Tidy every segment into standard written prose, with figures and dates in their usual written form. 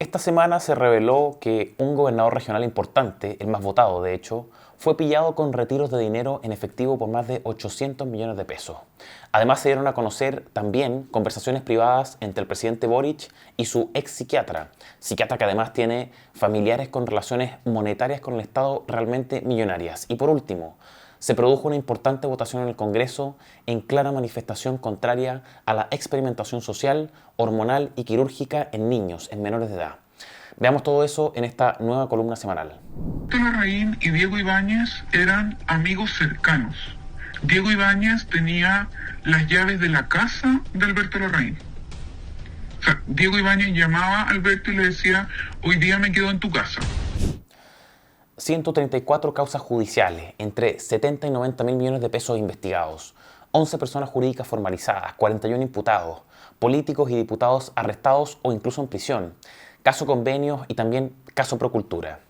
Esta semana se reveló que un gobernador regional importante, el más votado de hecho, fue pillado con retiros de dinero en efectivo por más de 800 millones de pesos. Además se dieron a conocer también conversaciones privadas entre el presidente Boric y su ex psiquiatra que además tiene familiares con relaciones monetarias con el Estado realmente millonarias. Y por último, se produjo una importante votación en el Congreso en clara manifestación contraria a la experimentación social, hormonal y quirúrgica en niños, en menores de edad. Veamos todo eso en esta nueva columna semanal. Alberto Larraín y Diego Ibáñez eran amigos cercanos. Diego Ibáñez tenía las llaves de la casa de Alberto Larraín. O sea, Diego Ibáñez llamaba a Alberto y le decía, hoy día me quedo en tu casa. 134 causas judiciales, entre 70 y 90 mil millones de pesos investigados, 11 personas jurídicas formalizadas, 41 imputados, políticos y diputados arrestados o incluso en prisión, caso convenios y también caso Procultura.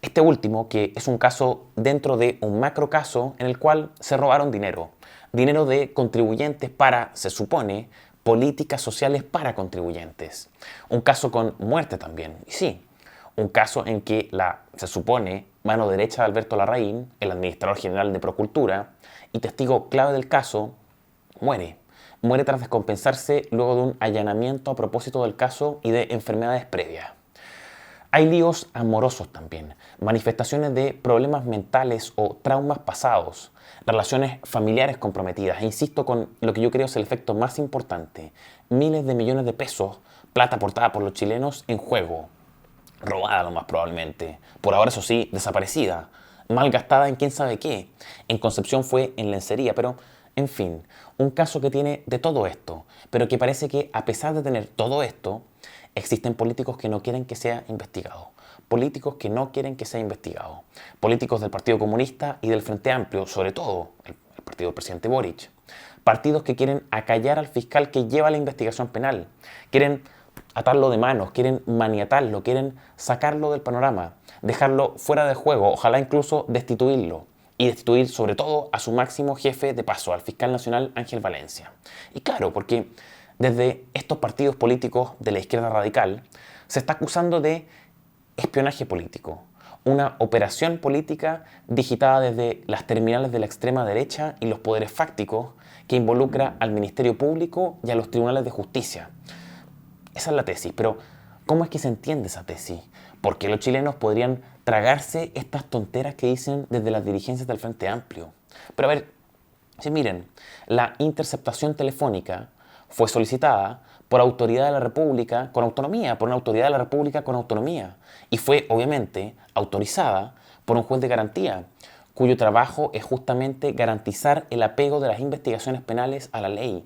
Este último, que es un caso dentro de un macro caso en el cual se robaron dinero de contribuyentes para, se supone, políticas sociales para contribuyentes. Un caso con muerte también, y sí, un caso en que la, se supone, mano derecha de Alberto Larraín, el administrador general de Procultura y testigo clave del caso, muere. Muere tras descompensarse luego de un allanamiento a propósito del caso y de enfermedades previas. Hay líos amorosos también, manifestaciones de problemas mentales o traumas pasados, relaciones familiares comprometidas, e insisto con lo que yo creo es el efecto más importante, miles de millones de pesos, plata aportada por los chilenos en juego. Robada lo más probablemente, por ahora eso sí, desaparecida, malgastada en quién sabe qué. En Concepción fue en lencería, pero en fin, un caso que tiene de todo esto, pero que parece que a pesar de tener todo esto, existen políticos que no quieren que sea investigado. Políticos que no quieren que sea investigado. Políticos del Partido Comunista y del Frente Amplio, sobre todo el partido del presidente Boric. Partidos que quieren acallar al fiscal que lleva la investigación penal. Quieren atarlo de manos, quieren maniatarlo, quieren sacarlo del panorama, dejarlo fuera de juego, ojalá incluso destituirlo. Y destituir sobre todo a su máximo jefe de paso, al fiscal nacional Ángel Valencia. Y claro, porque desde estos partidos políticos de la izquierda radical se está acusando de espionaje político, una operación política digitada desde las terminales de la extrema derecha y los poderes fácticos que involucra al Ministerio Público y a los tribunales de justicia. Esa es la tesis, pero ¿cómo es que se entiende esa tesis? ¿Por qué los chilenos podrían tragarse estas tonteras que dicen desde las dirigencias del Frente Amplio? Pero a ver, si miren, la interceptación telefónica fue solicitada por autoridad de la República con autonomía, por una autoridad de la República con autonomía, y fue obviamente autorizada por un juez de garantía, cuyo trabajo es justamente garantizar el apego de las investigaciones penales a la ley.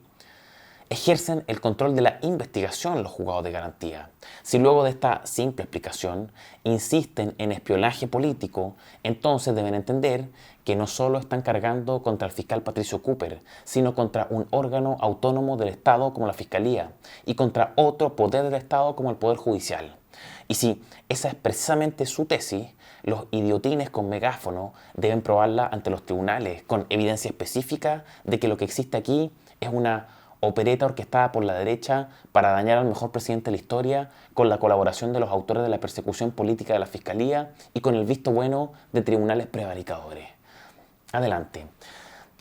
Ejercen el control de la investigación los juzgados de garantía. Si luego de esta simple explicación insisten en espionaje político, entonces deben entender que no solo están cargando contra el fiscal Patricio Cooper, sino contra un órgano autónomo del Estado como la Fiscalía y contra otro poder del Estado como el Poder Judicial. Y si esa es precisamente su tesis, los idiotines con megáfono deben probarla ante los tribunales con evidencia específica de que lo que existe aquí es una opereta orquestada por la derecha para dañar al mejor presidente de la historia, con la colaboración de los autores de la persecución política de la Fiscalía y con el visto bueno de tribunales prevaricadores. Adelante.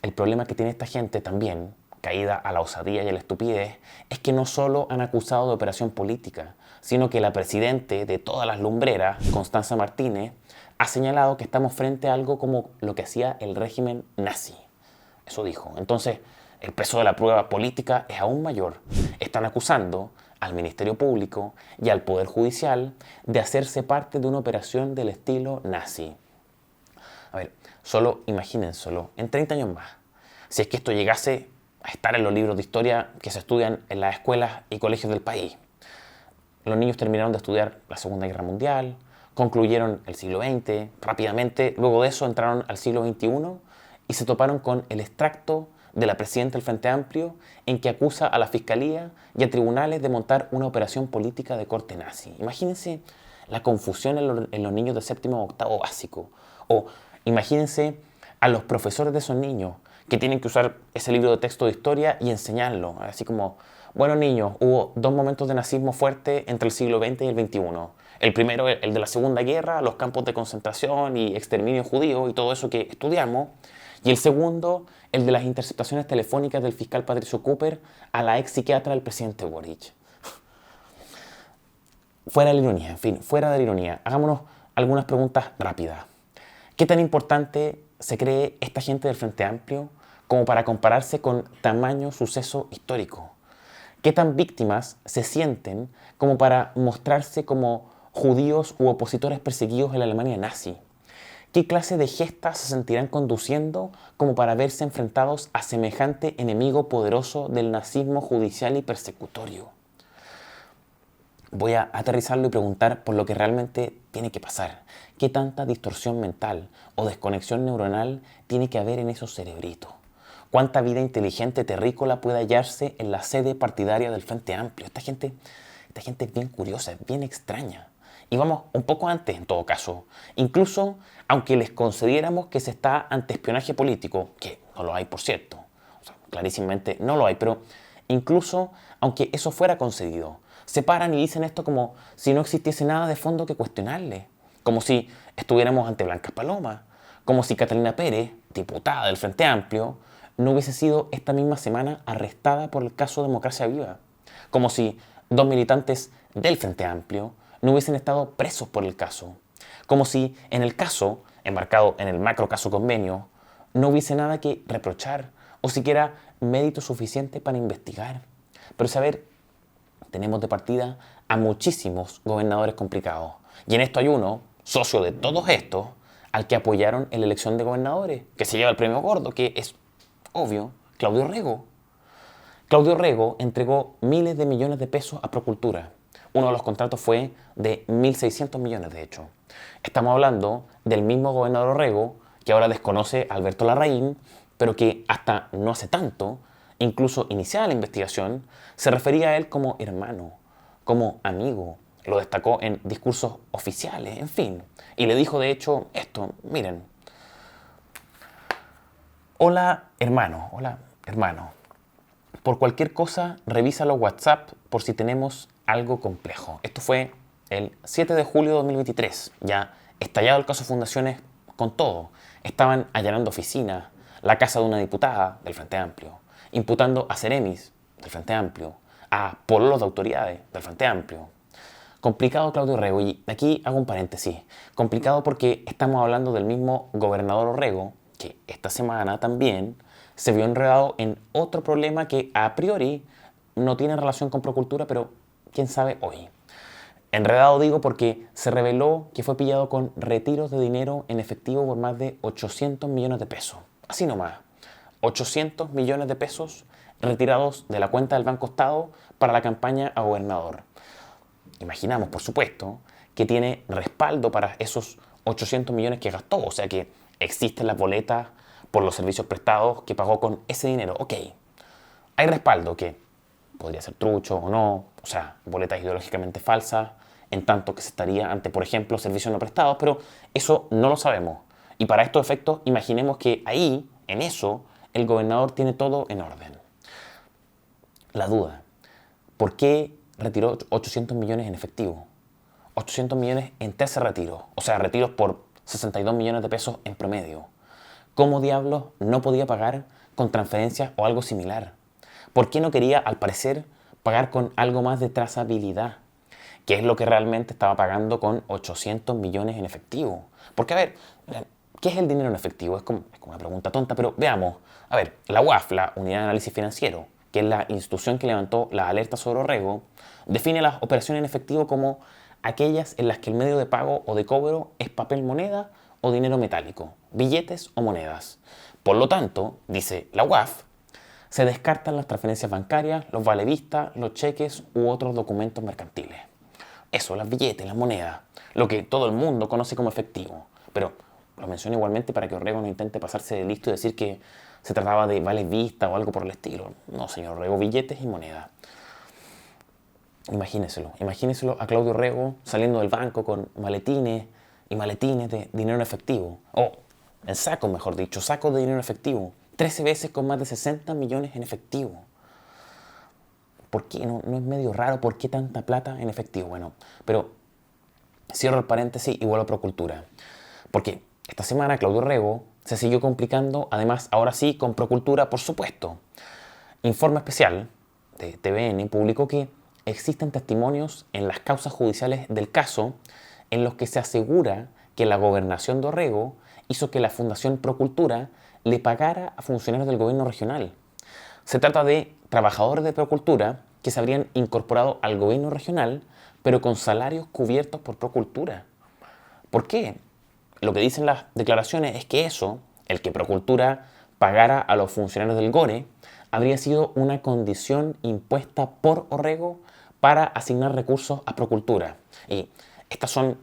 El problema que tiene esta gente también, caída a la osadía y a la estupidez, es que no solo han acusado de operación política, sino que la presidente de todas las lumbreras, Constanza Martínez, ha señalado que estamos frente a algo como lo que hacía el régimen nazi. Eso dijo. Entonces, el peso de la prueba política es aún mayor. Están acusando al Ministerio Público y al Poder Judicial de hacerse parte de una operación del estilo nazi. A ver, solo imagínenselo en 30 años más. Si es que esto llegase a estar en los libros de historia que se estudian en las escuelas y colegios del país. Los niños terminaron de estudiar la Segunda Guerra Mundial, concluyeron el siglo XX, rápidamente, luego de eso entraron al siglo XXI y se toparon con el extracto de la presidenta del Frente Amplio en que acusa a la Fiscalía y a tribunales de montar una operación política de corte nazi. Imagínense la confusión en los niños de séptimo o octavo básico. O imagínense a los profesores de esos niños que tienen que usar ese libro de texto de historia y enseñarlo. Así como, Bueno, niños, hubo dos momentos de nazismo fuerte entre el siglo XX y el XXI. El primero, el de la Segunda Guerra, los campos de concentración y exterminio judío y todo eso que estudiamos. Y el segundo, el de las interceptaciones telefónicas del fiscal Patricio Cooper a la ex psiquiatra del presidente Boric. Fuera de la ironía, en fin, fuera de la ironía, hagámonos algunas preguntas rápidas. ¿Qué tan importante se cree esta gente del Frente Amplio como para compararse con tamaño suceso histórico? ¿Qué tan víctimas se sienten como para mostrarse como judíos u opositores perseguidos en la Alemania nazi? ¿Qué clase de gestas se sentirán conduciendo como para verse enfrentados a semejante enemigo poderoso del nazismo judicial y persecutorio? Voy a aterrizarlo y preguntar por lo que realmente tiene que pasar. ¿Qué tanta distorsión mental o desconexión neuronal tiene que haber en esos cerebritos? ¿Cuánta vida inteligente terrícola puede hallarse en la sede partidaria del Frente Amplio? Esta gente es bien curiosa, es bien extraña. Y vamos un poco antes, en todo caso. Incluso aunque les concediéramos que se está ante espionaje político, que no lo hay, por cierto. O sea, clarísimamente no lo hay, pero incluso aunque eso fuera concedido, se paran y dicen esto como si no existiese nada de fondo que cuestionarle. Como si estuviéramos ante Blanca Paloma. Como si Catalina Pérez, diputada del Frente Amplio, no hubiese sido esta misma semana arrestada por el caso Democracia Viva. Como si dos militantes del Frente Amplio no hubiesen estado presos por el caso. Como si en el caso, enmarcado en el macro caso convenio, no hubiese nada que reprochar o siquiera mérito suficiente para investigar. Pero saber, tenemos de partida a muchísimos gobernadores complicados. Y en esto hay uno, socio de todos estos, al que apoyaron en la elección de gobernadores, que se lleva el premio gordo, que es obvio, Claudio Rego. Claudio Rego entregó miles de millones de pesos a Procultura. Uno de los contratos fue de 1.600 millones, de hecho. Estamos hablando del mismo gobernador Rego, que ahora desconoce a Alberto Larraín, pero que hasta no hace tanto, incluso iniciada la investigación, se refería a él como hermano, como amigo. Lo destacó en discursos oficiales, en fin. Y le dijo, de hecho, esto, miren. Hola, hermano. Por cualquier cosa, revisa los WhatsApp por si tenemos algo complejo. Esto fue el 7 de julio de 2023. Ya estallado el caso Fundaciones con todo. Estaban allanando oficinas, la casa de una diputada del Frente Amplio, imputando a seremis del Frente Amplio, a pololos de autoridades del Frente Amplio. Complicado, Claudio Rego, y aquí hago un paréntesis. Complicado porque estamos hablando del mismo gobernador Orrego, que esta semana también se vio enredado en otro problema que a priori no tiene relación con Procultura, pero quién sabe hoy. Enredado digo porque se reveló que fue pillado con retiros de dinero en efectivo por más de 800 millones de pesos. Así nomás, 800 millones de pesos retirados de la cuenta del Banco Estado para la campaña a gobernador. Imaginamos, por supuesto, que tiene respaldo para esos 800 millones que gastó, o sea que existen las boletas por los servicios prestados que pagó con ese dinero. Ok, hay respaldo que podría ser trucho o no, o sea, boletas ideológicamente falsas, en tanto que se estaría ante, por ejemplo, servicios no prestados, pero eso no lo sabemos. Y para estos efectos, imaginemos que ahí, en eso, el gobernador tiene todo en orden. La duda, ¿por qué retiró 800 millones en efectivo? 800 millones en tercer retiro, o sea, retiros por 62 millones de pesos en promedio. ¿Cómo diablos no podía pagar con transferencias o algo similar? ¿Por qué no quería, al parecer, pagar con algo más de trazabilidad? ¿Qué es lo que realmente estaba pagando con 800 millones en efectivo? Porque, a ver, ¿qué es el dinero en efectivo? Es como una pregunta tonta, pero veamos. A ver, la UAF, la Unidad de Análisis Financiero, que es la institución que levantó la alerta sobre Orrego, define las operaciones en efectivo como aquellas en las que el medio de pago o de cobro es papel moneda o dinero metálico, billetes o monedas. Por lo tanto, dice la UAF, se descartan las transferencias bancarias, los valevistas, los cheques u otros documentos mercantiles. Eso, las billetes, las monedas, lo que todo el mundo conoce como efectivo. Pero lo menciono igualmente para que Orrego no intente pasarse de listo y decir que se trataba de vales vistas o algo por el estilo. No, señor Orrego, billetes y monedas. Imagíneselo a Claudio Orrego saliendo del banco con maletines y maletines de dinero en efectivo. O en sacos, mejor dicho, sacos de dinero en efectivo. 13 veces con más de 60 millones en efectivo. ¿por qué? ¿No es medio raro? ¿Por qué tanta plata en efectivo? Bueno, pero cierro el paréntesis y vuelvo a Procultura. Porque esta semana Claudio Rego se siguió complicando, además, ahora sí, con Procultura, por supuesto. Informe especial de TVN publicó que existen testimonios en las causas judiciales del caso en los que se asegura que la gobernación de Orrego hizo que la Fundación Procultura le pagara a funcionarios del gobierno regional. Se trata de trabajadores de Procultura que se habrían incorporado al gobierno regional, pero con salarios cubiertos por Procultura. ¿Por qué? Lo que dicen las declaraciones es que eso, el que Procultura pagara a los funcionarios del GORE, habría sido una condición impuesta por Orrego para asignar recursos a Procultura. Y estas son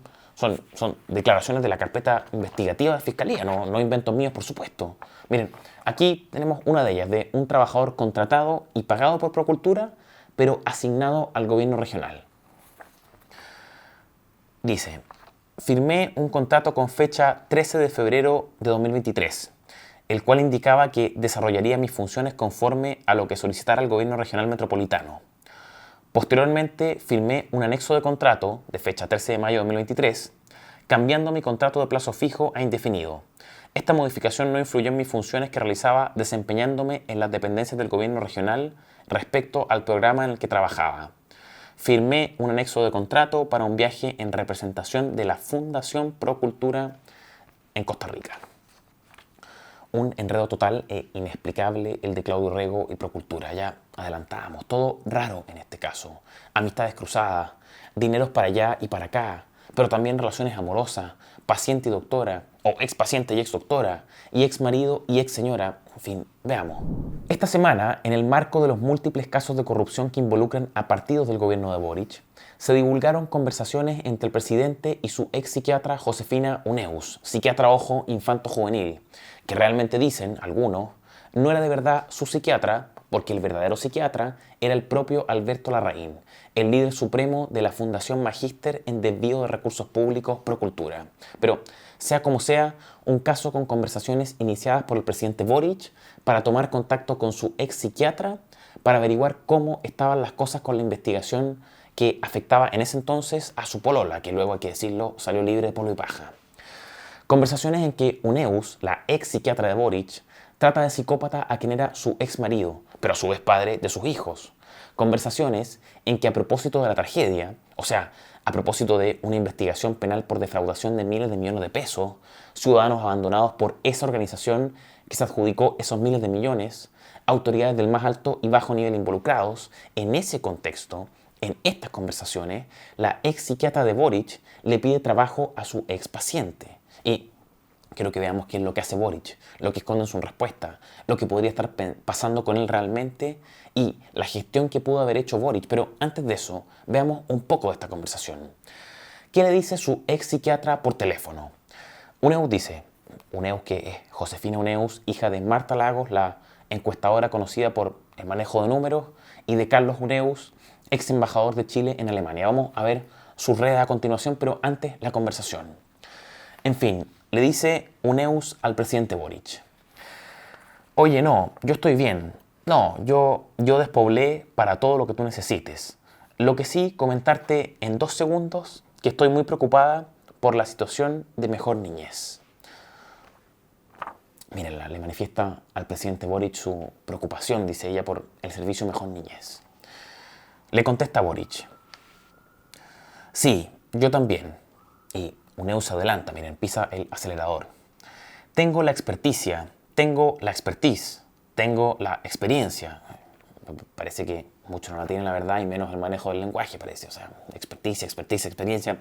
declaraciones de la carpeta investigativa de Fiscalía, no inventos míos, por supuesto. Miren, aquí tenemos una de ellas, de un trabajador contratado y pagado por Procultura, pero asignado al gobierno regional. Dice: firmé un contrato con fecha 13 de febrero de 2023, el cual indicaba que desarrollaría mis funciones conforme a lo que solicitara el gobierno regional metropolitano. Posteriormente firmé un anexo de contrato de fecha 13 de mayo de 2023, cambiando mi contrato de plazo fijo a indefinido. Esta modificación no influyó en mis funciones que realizaba desempeñándome en las dependencias del gobierno regional respecto al programa en el que trabajaba. Firmé un anexo de contrato para un viaje en representación de la Fundación Procultura en Costa Rica. Un enredo total e inexplicable el de Claudio Rego y Procultura. Ya adelantábamos, todo raro en este caso. Amistades cruzadas, dineros para allá y para acá, pero también relaciones amorosas, paciente y doctora, o ex paciente y ex doctora, y ex marido y ex señora. En fin, veamos. Esta semana, en el marco de los múltiples casos de corrupción que involucran a partidos del gobierno de Boric, se divulgaron conversaciones entre el presidente y su ex psiquiatra Josefina Uneus, psiquiatra, ojo, infanto-juvenil, que realmente dicen, algunos, no era de verdad su psiquiatra, porque el verdadero psiquiatra era el propio Alberto Larraín, el líder supremo de la Fundación Magíster en desvío de recursos públicos Procultura. Pero, sea como sea, un caso con conversaciones iniciadas por el presidente Boric para tomar contacto con su ex psiquiatra para averiguar cómo estaban las cosas con la investigación que afectaba en ese entonces a su polola, que luego, hay que decirlo, salió libre de polvo y paja. Conversaciones en que Uneus, la ex psiquiatra de Boric, trata de psicópata a quien era su ex marido, pero a su vez padre de sus hijos. Conversaciones en que, a propósito de la tragedia, o sea, a propósito de una investigación penal por defraudación de miles de millones de pesos, ciudadanos abandonados por esa organización que se adjudicó esos miles de millones, autoridades del más alto y bajo nivel involucrados, en ese contexto, en estas conversaciones, la ex psiquiatra de Boric le pide trabajo a su ex paciente. Y quiero que veamos qué es lo que hace Boric, lo que esconde en su respuesta, lo que podría estar pasando con él realmente y la gestión que pudo haber hecho Boric. Pero antes de eso, veamos un poco de esta conversación. ¿Qué le dice su ex psiquiatra por teléfono? Uneus dice, Uneus, que es Josefina Uneus, hija de Marta Lagos, la encuestadora conocida por el manejo de números, y de Carlos Uneus, ex embajador de Chile en Alemania. Vamos a ver su red a continuación, pero antes la conversación. En fin, le dice Uneus al presidente Boric: oye, no, yo estoy bien. No, yo despoblé para todo lo que tú necesites. Lo que sí, comentarte en 2 segundos que estoy muy preocupada por la situación de Mejor Niñez. Mírenla, le manifiesta al presidente Boric su preocupación, dice ella, por el servicio Mejor Niñez. Le contesta Boric: sí, yo también. Y Uneus se adelanta, miren, pisa el acelerador. Tengo la experticia, tengo la expertise, tengo la experiencia. Parece que muchos no la tienen, la verdad, y menos el manejo del lenguaje, parece. O sea, experticia, experiencia.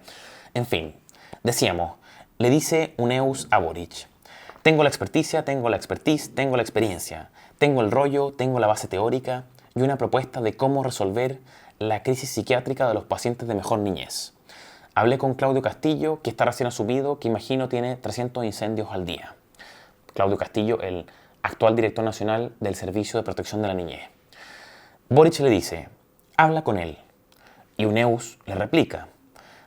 En fin, decíamos, le dice Uneus a Boric: tengo la experticia, tengo la expertise, tengo la experiencia, tengo el rollo, tengo la base teórica y una propuesta de cómo resolver la crisis psiquiátrica de los pacientes de Mejor Niñez. Hablé con Claudio Castillo, que está recién asumido, que imagino tiene 300 incendios al día. Claudio Castillo, el actual director nacional del Servicio de Protección de la Niñez. Boric le dice: habla con él. Y Uneus le replica: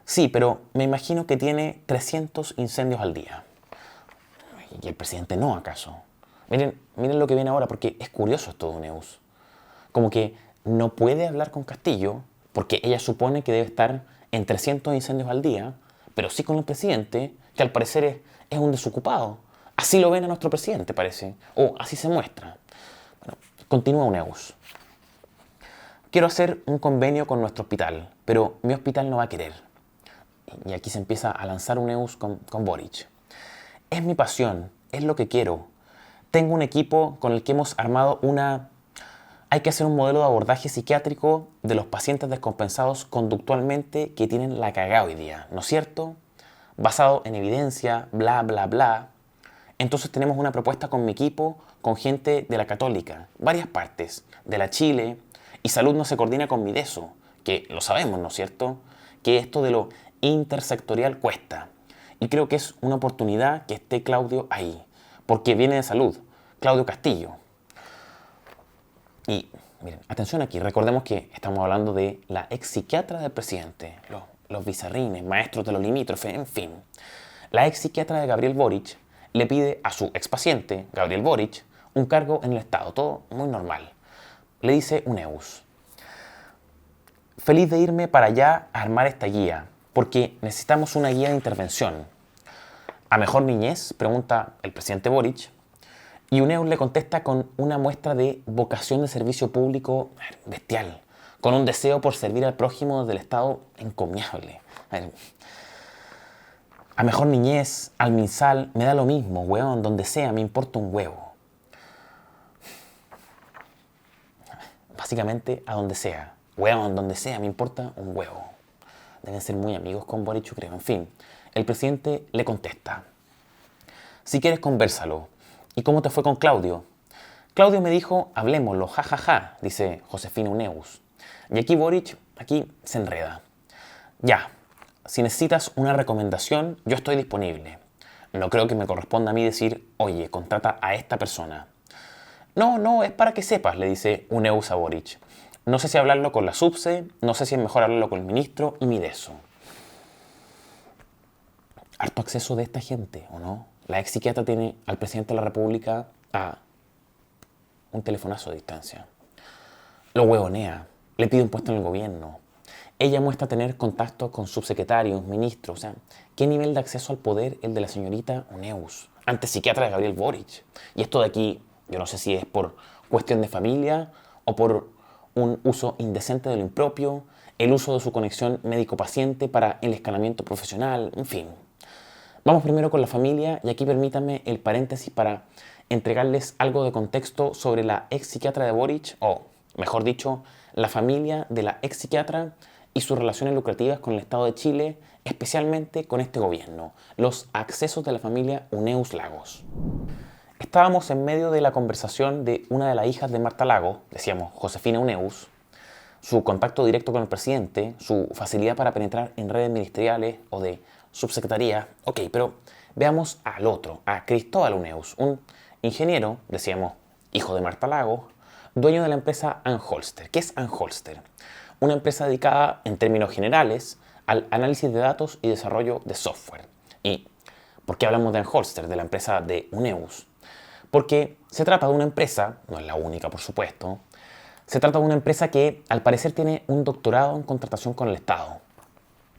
sí, pero me imagino que tiene 300 incendios al día. ¿Y el presidente no, acaso? Miren lo que viene ahora, porque es curioso esto de Uneus. Como que no puede hablar con Castillo porque ella supone que debe estar en 300 incendios al día, pero sí con el presidente, que al parecer es un desocupado. Así lo ven a nuestro presidente, parece, o así se muestra. Bueno, continúa Uneus. Quiero hacer un convenio con nuestro hospital, pero mi hospital no va a querer. Y aquí se empieza a lanzar Uneus con Boric. Es mi pasión, es lo que quiero. Tengo un equipo con el que hemos armado una... Hay que hacer un modelo de abordaje psiquiátrico de los pacientes descompensados conductualmente que tienen la cagada hoy día, ¿no es cierto? Basado en evidencia, bla, bla, bla. Entonces tenemos una propuesta con mi equipo, con gente de la Católica, varias partes, de la Chile, y Salud no se coordina con Mideso, que lo sabemos, ¿no es cierto? Que esto de lo intersectorial cuesta. Y creo que es una oportunidad que esté Claudio ahí, porque viene de Salud, Claudio Castillo. Y miren, atención aquí, recordemos que estamos hablando de la ex psiquiatra del presidente, los bizarrines, maestros de los limítrofes, en fin. La ex psiquiatra de Gabriel Boric le pide a su ex paciente, Gabriel Boric, un cargo en el Estado, todo muy normal. Le dice Uneus: feliz de irme para allá a armar esta guía, porque necesitamos una guía de intervención. ¿A mejor niñez?, pregunta el presidente Boric. Y Uneus le contesta con una muestra de vocación de servicio público bestial, con un deseo por servir al prójimo del Estado encomiable. A mejor niñez, al MinSal, me da lo mismo, weón, donde sea, me importa un huevo. Básicamente, a donde sea. Weón, donde sea, me importa un huevo. Deben ser muy amigos con Boric, yo creo. En fin, el presidente le contesta: si quieres, convérsalo. ¿Y cómo te fue con Claudio? Claudio me dijo, hablémoslo, jajaja, dice Josefina Uneus. Y aquí Boric, aquí se enreda. Ya, si necesitas una recomendación, yo estoy disponible. No creo que me corresponda a mí decir, oye, contrata a esta persona. No, es para que sepas, le dice Uneus a Boric. No sé si hablarlo con la SUBSE, no sé si es mejor hablarlo con el ministro y Mideso. Harto acceso de esta gente, ¿o no? La ex psiquiatra tiene al presidente de la República a un telefonazo de distancia. Lo huevonea, le pide un puesto en el gobierno. Ella muestra tener contacto con subsecretarios, ministros. O sea, ¿qué nivel de acceso al poder el de la señorita Uneus, antes psiquiatra de Gabriel Boric? Y esto de aquí, yo no sé si es por cuestión de familia o por un uso indecente de lo impropio, el uso de su conexión médico-paciente para el escalamiento profesional, en fin. Vamos primero con la familia y aquí permítanme el paréntesis para entregarles algo de contexto sobre la ex psiquiatra de Boric, o mejor dicho, la familia de la ex psiquiatra y sus relaciones lucrativas con el Estado de Chile, especialmente con este gobierno, los accesos de la familia Uneus Lagos. Estábamos en medio de la conversación de una de las hijas de Marta Lagos, decíamos Josefina Uneus, su contacto directo con el presidente, su facilidad para penetrar en redes ministeriales o de subsecretaría. Ok, pero veamos al otro, a Cristóbal Uneus, un ingeniero, decíamos, hijo de Marta Lagos, dueño de la empresa Anholster. ¿Qué es Anholster? Una empresa dedicada, en términos generales, al análisis de datos y desarrollo de software. ¿Y por qué hablamos de Anholster, de la empresa de Uneus? Porque se trata de una empresa, no es la única por supuesto, se trata de una empresa que al parecer tiene un doctorado en contratación con el Estado.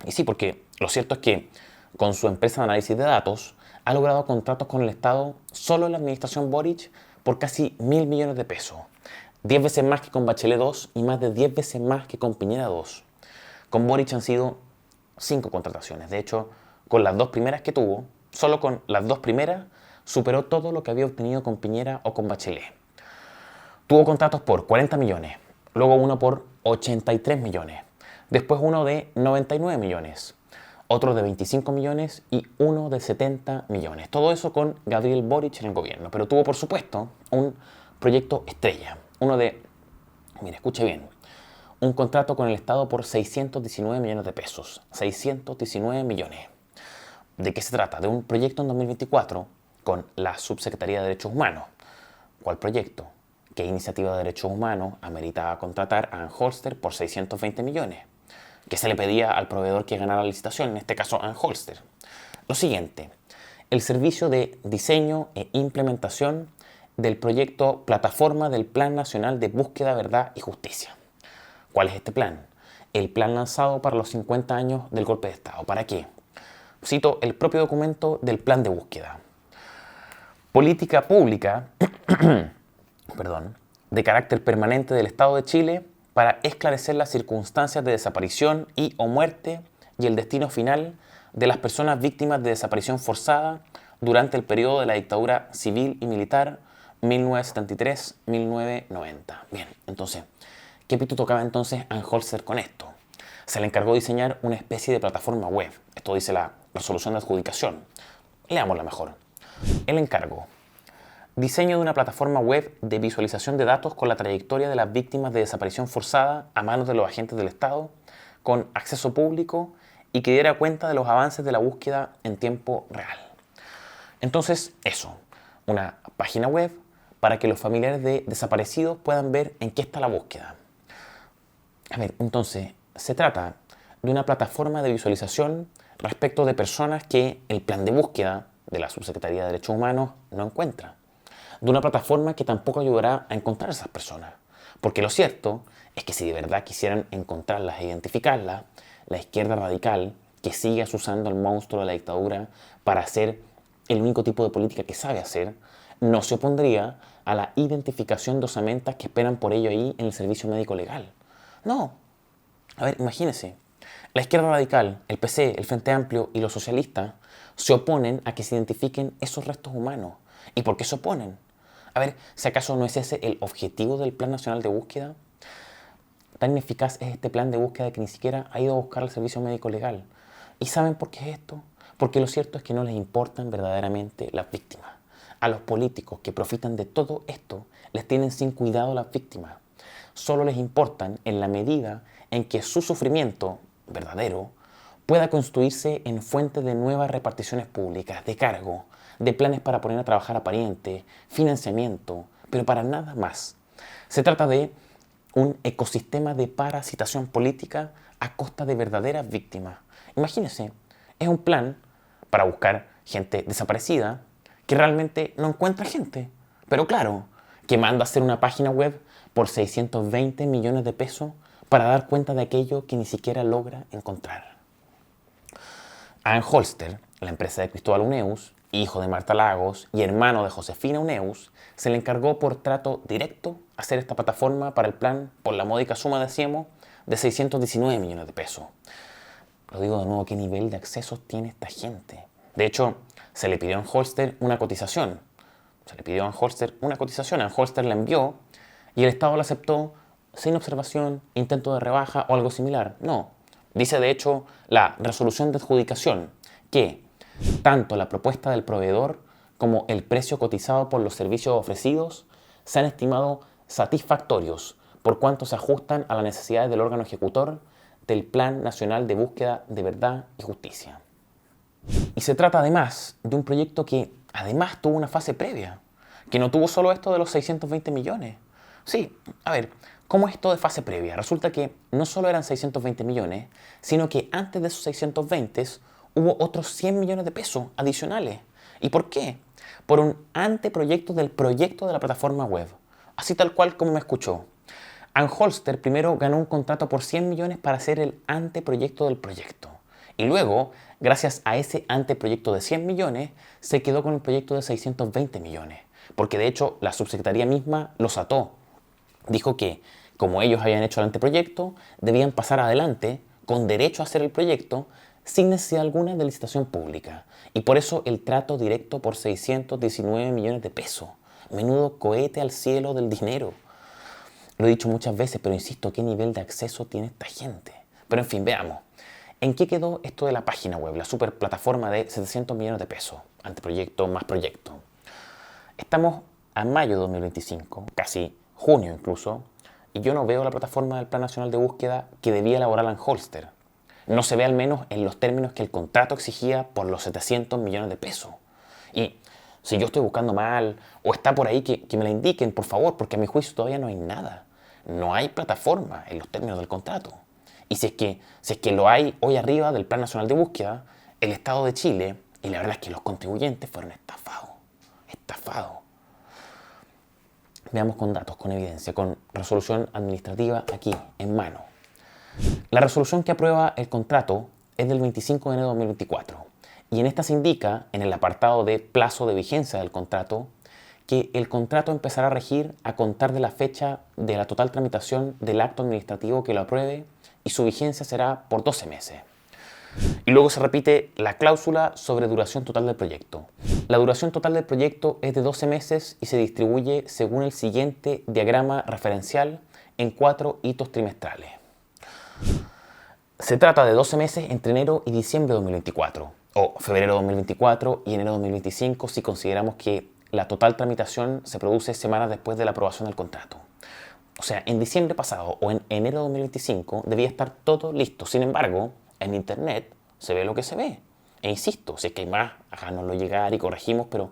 Y sí, porque lo cierto es que con su empresa de análisis de datos ha logrado contratos con el Estado solo en la administración Boric por casi 1.000 millones de pesos. 10 veces más que con Bachelet 2 y más de 10 veces más que con Piñera 2. Con Boric han sido 5 contrataciones. De hecho, con las 2 primeras que tuvo, solo con las 2 primeras, superó todo lo que había obtenido con Piñera o con Bachelet. Tuvo contratos por 40 millones, luego uno por 83 millones, después uno de 99 millones, otro de 25 millones y uno de 70 millones. Todo eso con Gabriel Boric en el gobierno. Pero tuvo, por supuesto, un proyecto estrella. Uno de, mire, escuche bien, un contrato con el Estado por 619 millones de pesos. 619 millones. ¿De qué se trata? De un proyecto en 2024 con la Subsecretaría de Derechos Humanos. ¿Cuál proyecto? ¿Qué iniciativa de derechos humanos ameritaba contratar a Anholster por 620 millones? ¿Qué se le pedía al proveedor que ganara la licitación, en este caso Anholster? Lo siguiente, el servicio de diseño e implementación del proyecto Plataforma del Plan Nacional de Búsqueda, Verdad y Justicia. ¿Cuál es este plan? El plan lanzado para los 50 años del golpe de Estado. ¿Para qué? Cito el propio documento del plan de búsqueda. Política pública perdón, de carácter permanente del Estado de Chile para esclarecer las circunstancias de desaparición y o muerte y el destino final de las personas víctimas de desaparición forzada durante el periodo de la dictadura civil y militar 1973-1990. Bien, entonces, ¿qué pito tocaba entonces Anholster con esto? Se le encargó diseñar una especie de plataforma web. Esto dice la resolución de adjudicación. Leámosla mejor. El encargo. Diseño de una plataforma web de visualización de datos con la trayectoria de las víctimas de desaparición forzada a manos de los agentes del Estado, con acceso público y que diera cuenta de los avances de la búsqueda en tiempo real. Entonces, eso, una página web para que los familiares de desaparecidos puedan ver en qué está la búsqueda. A ver, entonces, se trata de una plataforma de visualización respecto de personas que el plan de búsqueda de la Subsecretaría de Derechos Humanos no encuentra. De una plataforma que tampoco ayudará a encontrar a esas personas. Porque lo cierto es que si de verdad quisieran encontrarlas e identificarlas, la izquierda radical, que sigue usando al monstruo de la dictadura para hacer el único tipo de política que sabe hacer, no se opondría a la identificación de osamentas que esperan por ello ahí en el servicio médico legal. No. A ver, imagínense. La izquierda radical, el PC, el Frente Amplio y los socialistas se oponen a que se identifiquen esos restos humanos. ¿Y por qué se oponen? A ver, si acaso no es ese el objetivo del Plan Nacional de Búsqueda. Tan ineficaz es este plan de búsqueda que ni siquiera ha ido a buscar el servicio médico legal. ¿Y saben por qué es esto? Porque lo cierto es que no les importan verdaderamente las víctimas. A los políticos que profitan de todo esto les tienen sin cuidado las víctimas. Solo les importan en la medida en que su sufrimiento verdadero pueda construirse en fuente de nuevas reparticiones públicas, de cargo, de planes para poner a trabajar a parientes, financiamiento, pero para nada más. Se trata de un ecosistema de parasitación política a costa de verdaderas víctimas. Imagínense, es un plan para buscar gente desaparecida que realmente no encuentra gente. Pero claro, que manda a hacer una página web por 620 millones de pesos para dar cuenta de aquello que ni siquiera logra encontrar. A Anholster, la empresa de Cristóbal Uneus, hijo de Marta Lagos y hermano de Josefina Uneus, se le encargó por trato directo hacer esta plataforma para el plan por la módica suma, decíamos, de 619 millones de pesos. Lo digo de nuevo, ¿qué nivel de accesos tiene esta gente? De hecho, se le pidió a Anholster una cotización. Anholster la envió y el Estado la aceptó sin observación, intento de rebaja o algo similar. No. Dice, de hecho, la resolución de adjudicación que tanto la propuesta del proveedor como el precio cotizado por los servicios ofrecidos se han estimado satisfactorios por cuanto se ajustan a las necesidades del órgano ejecutor del Plan Nacional de Búsqueda de Verdad y Justicia. Y se trata además de un proyecto que además tuvo una fase previa, que no tuvo solo esto de los 620 millones. Sí, a ver, ¿cómo es esto de fase previa? Resulta que no solo eran 620 millones, sino que antes de esos 620 hubo otros 100 millones de pesos adicionales. ¿Y por qué? Por un anteproyecto del proyecto de la plataforma web. Así tal cual como me escuchó. Anholster primero ganó un contrato por 100 millones para hacer el anteproyecto del proyecto. Y luego, gracias a ese anteproyecto de 100 millones, se quedó con el proyecto de 620 millones. Porque de hecho la subsecretaría misma los ató. Dijo que, como ellos habían hecho el anteproyecto, debían pasar adelante con derecho a hacer el proyecto sin necesidad alguna de licitación pública. Y por eso el trato directo por 619 millones de pesos. Menudo cohete al cielo del dinero. Lo he dicho muchas veces, pero insisto, ¿qué nivel de acceso tiene esta gente? Pero en fin, veamos. ¿En qué quedó esto de la página web, la super plataforma de 700 millones de pesos? Anteproyecto más proyecto. Estamos a mayo de 2025, casi junio incluso, y yo no veo la plataforma del Plan Nacional de Búsqueda que debía elaborar Anholster. No se ve al menos en los términos que el contrato exigía por los 700 millones de pesos. Y si yo estoy buscando mal o está por ahí, que me la indiquen, por favor, porque a mi juicio todavía no hay nada. No hay plataforma en los términos del contrato. Y si es que lo hay hoy arriba del Plan Nacional de Búsqueda, el Estado de Chile, y la verdad es que los contribuyentes fueron estafados. Veamos con datos, con evidencia, con resolución administrativa aquí, en mano. La resolución que aprueba el contrato es del 25 de enero de 2024 y en esta se indica, en el apartado de plazo de vigencia del contrato, que el contrato empezará a regir a contar de la fecha de la total tramitación del acto administrativo que lo apruebe y su vigencia será por 12 meses. Y luego se repite la cláusula sobre duración total del proyecto. La duración total del proyecto es de 12 meses y se distribuye según el siguiente diagrama referencial en 4 hitos trimestrales. Se trata de 12 meses entre enero y diciembre de 2024, o febrero de 2024 y enero de 2025 si consideramos que la total tramitación se produce semanas después de la aprobación del contrato. O sea, en diciembre pasado o en enero de 2025 debía estar todo listo. Sin embargo, en Internet se ve lo que se ve. E insisto, si es que hay más, háganoslo llegar y corregimos, pero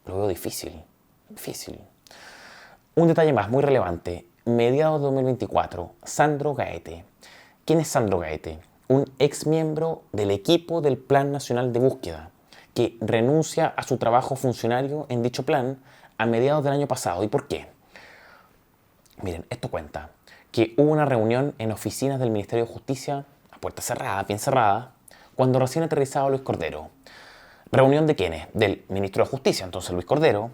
lo veo difícil. Difícil. Un detalle más muy relevante. Mediados de 2024, Sandro Gaete. ¿Quién es Sandro Gaete? Un ex miembro del equipo del Plan Nacional de Búsqueda, que renuncia a su trabajo funcionario en dicho plan a mediados del año pasado. ¿Y por qué? Miren, esto cuenta que hubo una reunión en oficinas del Ministerio de Justicia, a puerta cerrada, bien cerrada, cuando recién aterrizaba Luis Cordero. ¿Reunión de quiénes? Del Ministro de Justicia, entonces Luis Cordero,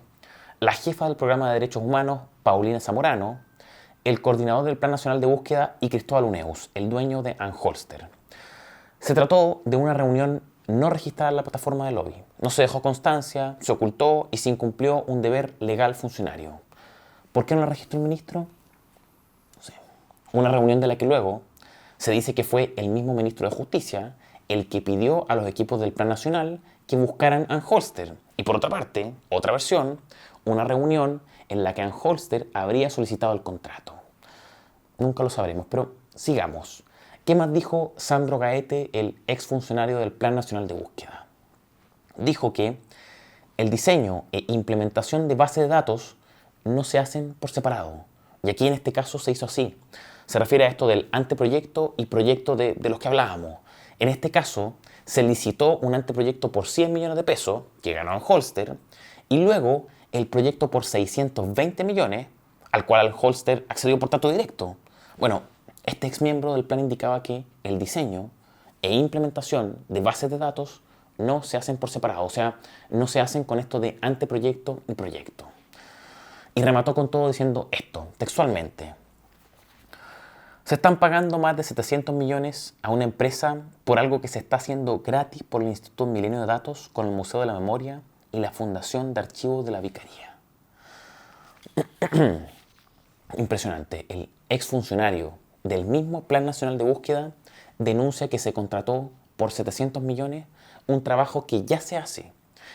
la jefa del Programa de Derechos Humanos, Paulina Zamorano, el coordinador del Plan Nacional de Búsqueda y Cristóbal Uneus, el dueño de Anholster. Se trató de una reunión no registrada en la plataforma de lobby. No se dejó constancia, se ocultó y se incumplió un deber legal funcionario. ¿Por qué no la registró el ministro? No sé. Una reunión de la que luego se dice que fue el mismo ministro de Justicia el que pidió a los equipos del Plan Nacional que buscaran Anholster. Y por otra parte, otra versión, una reunión en la que Anholster habría solicitado el contrato. Nunca lo sabremos, pero sigamos. ¿Qué más dijo Sandro Gaete, el exfuncionario del Plan Nacional de Búsqueda? Dijo que el diseño e implementación de bases de datos no se hacen por separado. Y aquí en este caso se hizo así. Se refiere a esto del anteproyecto y proyecto de los que hablábamos. En este caso, se licitó un anteproyecto por 100 millones de pesos, que ganó Anholster, y luego el proyecto por 620 millones, al cual Anholster accedió por trato directo. Bueno, este exmiembro del plan indicaba que el diseño e implementación de bases de datos no se hacen por separado, o sea, no se hacen con esto de anteproyecto y proyecto. Y remató con todo diciendo esto, textualmente. Se están pagando más de 700 millones a una empresa por algo que se está haciendo gratis por el Instituto Milenio de Datos con el Museo de la Memoria y la Fundación de Archivos de la Vicaría. Impresionante. El exfuncionario del mismo Plan Nacional de Búsqueda denuncia que se contrató por 700 millones un trabajo que ya se hace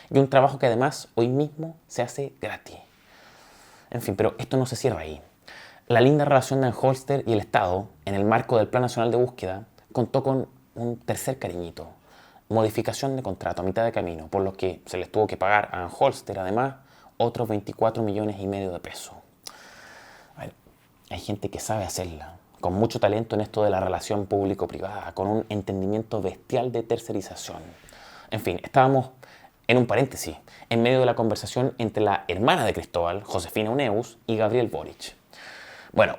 y un trabajo que además hoy mismo se hace gratis. En fin, pero esto no se cierra ahí. La linda relación de Anholster y el Estado, en el marco del Plan Nacional de Búsqueda, contó con un tercer cariñito, modificación de contrato a mitad de camino, por lo que se les tuvo que pagar a Anholster, además, otros 24 millones y medio de pesos. A ver, hay gente que sabe hacerla, con mucho talento en esto de la relación público-privada, con un entendimiento bestial de tercerización. En fin, estábamos en un paréntesis, en medio de la conversación entre la hermana de Cristóbal, Josefina Uneus, y Gabriel Boric. Bueno,